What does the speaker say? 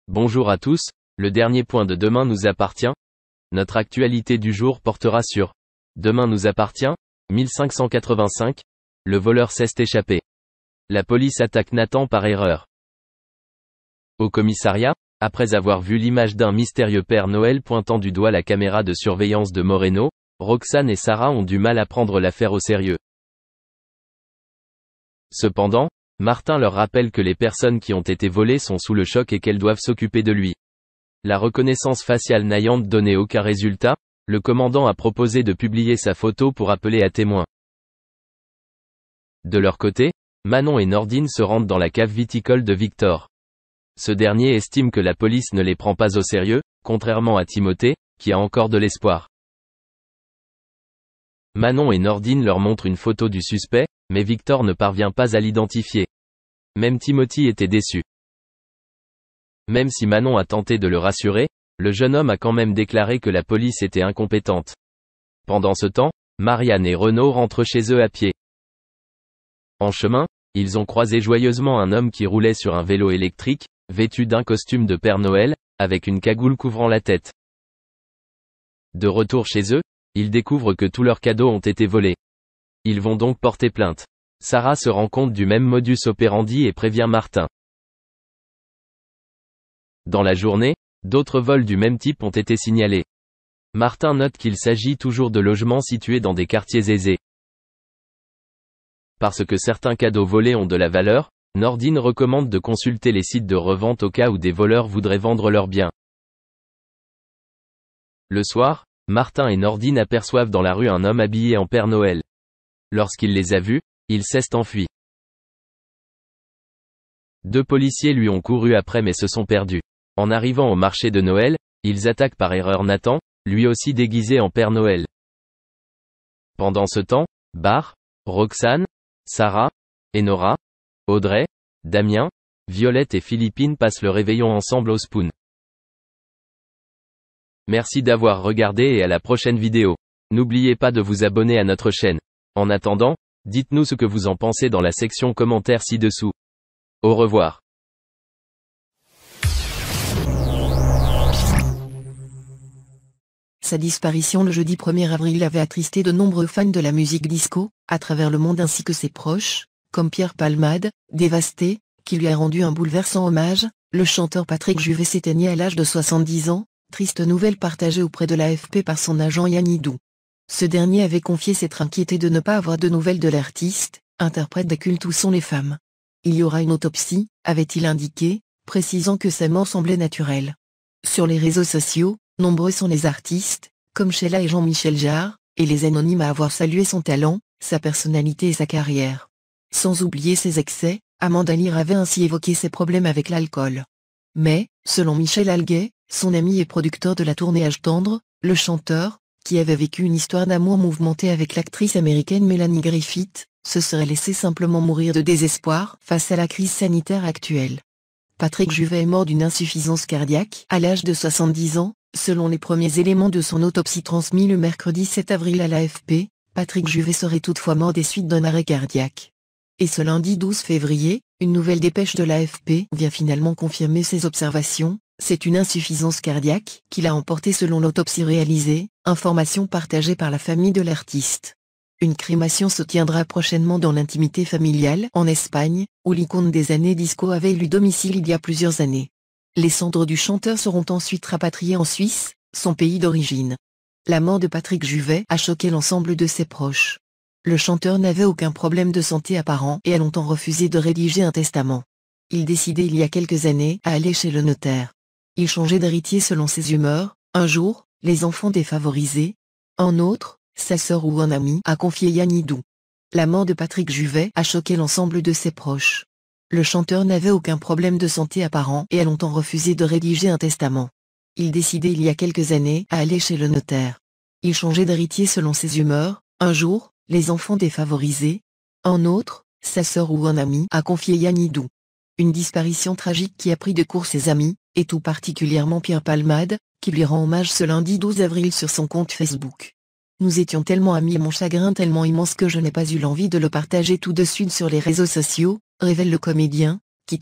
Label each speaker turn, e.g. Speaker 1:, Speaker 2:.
Speaker 1: Bonjour à tous, le dernier point de Demain nous appartient. Notre actualité du jour portera sur Demain nous appartient, 1585, le voleur s'est échappé. La police attaque Nathan par erreur. Au commissariat, après avoir vu l'image d'un mystérieux Père Noël pointant du doigt la caméra de surveillance de Moreno, Roxane et Sarah ont du mal à prendre l'affaire au sérieux. Cependant, Martin leur rappelle que les personnes qui ont été volées sont sous le choc et qu'elles doivent s'occuper de lui. La reconnaissance faciale n'ayant donné aucun résultat, le commandant a proposé de publier sa photo pour appeler à témoins. De leur côté, Manon et Nordine se rendent dans la cave viticole de Victor. Ce dernier estime que la police ne les prend pas au sérieux, contrairement à Timothée, qui a encore de l'espoir. Manon et Nordine leur montrent une photo du suspect, mais Victor ne parvient pas à l'identifier. Même Timothy était déçu. Même si Manon a tenté de le rassurer, le jeune homme a quand même déclaré que la police était incompétente. Pendant ce temps, Marianne et Renaud rentrent chez eux à pied. En chemin, ils ont croisé joyeusement un homme qui roulait sur un vélo électrique, vêtu d'un costume de Père Noël, avec une cagoule couvrant la tête. De retour chez eux, ils découvrent que tous leurs cadeaux ont été volés. Ils vont donc porter plainte. Sarah se rend compte du même modus operandi et prévient Martin. Dans la journée, d'autres vols du même type ont été signalés. Martin note qu'il s'agit toujours de logements situés dans des quartiers aisés. Parce que certains cadeaux volés ont de la valeur, Nordine recommande de consulter les sites de revente au cas où des voleurs voudraient vendre leurs biens. Le soir, Martin et Nordine aperçoivent dans la rue un homme habillé en Père Noël. Lorsqu'il les a vus, il s'est enfui. Deux policiers lui ont couru après mais se sont perdus. En arrivant au marché de Noël, ils attaquent par erreur Nathan, lui aussi déguisé en Père Noël. Pendant ce temps, Bar, Roxane, Sarah, Enora, Audrey, Damien, Violette et Philippine passent le réveillon ensemble au Spoon. Merci d'avoir regardé et à la prochaine vidéo. N'oubliez pas de vous abonner à notre chaîne. En attendant, dites-nous ce que vous en pensez dans la section commentaires ci-dessous. Au revoir.
Speaker 2: Sa disparition le jeudi 1er avril avait attristé de nombreux fans de la musique disco, à travers le monde ainsi que ses proches, comme Pierre Palmade, dévasté, qui lui a rendu un bouleversant hommage. Le chanteur Patrick Juvet s'éteignait à l'âge de 70 ans, triste nouvelle partagée auprès de l'AFP par son agent Yann Hidou. Ce dernier avait confié s'être inquiété de ne pas avoir de nouvelles de l'artiste, interprète des cultes où sont les femmes. Il y aura une autopsie, avait-il indiqué, précisant que sa mort semblait naturelle. Sur les réseaux sociaux, nombreux sont les artistes, comme Sheila et Jean-Michel Jarre, et les anonymes à avoir salué son talent, sa personnalité et sa carrière. Sans oublier ses excès, Amanda Lear avait ainsi évoqué ses problèmes avec l'alcool. Mais, selon Michel Alguet, son ami et producteur de la tournée Âge tendre, le chanteur, qui avait vécu une histoire d'amour mouvementée avec l'actrice américaine Melanie Griffith, se serait laissé simplement mourir de désespoir face à la crise sanitaire actuelle. Patrick Juvet est mort d'une insuffisance cardiaque à l'âge de 70 ans, selon les premiers éléments de son autopsie transmis le mercredi 7 avril à l'AFP. Patrick Juvet serait toutefois mort des suites d'un arrêt cardiaque. Et ce lundi 12 février, une nouvelle dépêche de l'AFP vient finalement confirmer ses observations. C'est une insuffisance cardiaque qui l'a emporté selon l'autopsie réalisée, information partagée par la famille de l'artiste. Une crémation se tiendra prochainement dans l'intimité familiale en Espagne, où l'icône des années disco avait élu domicile il y a plusieurs années. Les cendres du chanteur seront ensuite rapatriées en Suisse, son pays d'origine. La mort de Patrick Juvet a choqué l'ensemble de ses proches. Le chanteur n'avait aucun problème de santé apparent et a longtemps refusé de rédiger un testament. Il décidait il y a quelques années à aller chez le notaire. Il changeait d'héritier selon ses humeurs, un jour, les enfants défavorisés, un autre, sa sœur ou un ami, a confié Yann Hidou. La mort de Patrick Juvet a choqué l'ensemble de ses proches. Le chanteur n'avait aucun problème de santé apparent et a longtemps refusé de rédiger un testament. Il décidait il y a quelques années à aller chez le notaire. Il changeait d'héritier selon ses humeurs, un jour, les enfants défavorisés, un autre, sa sœur ou un ami, a confié Yann Hidou. Une disparition tragique qui a pris de court ses amis, et tout particulièrement Pierre Palmade, qui lui rend hommage ce lundi 12 avril sur son compte Facebook. Nous étions tellement amis et mon chagrin tellement immense que je n'ai pas eu l'envie de le partager tout de suite sur les réseaux sociaux, révèle le comédien,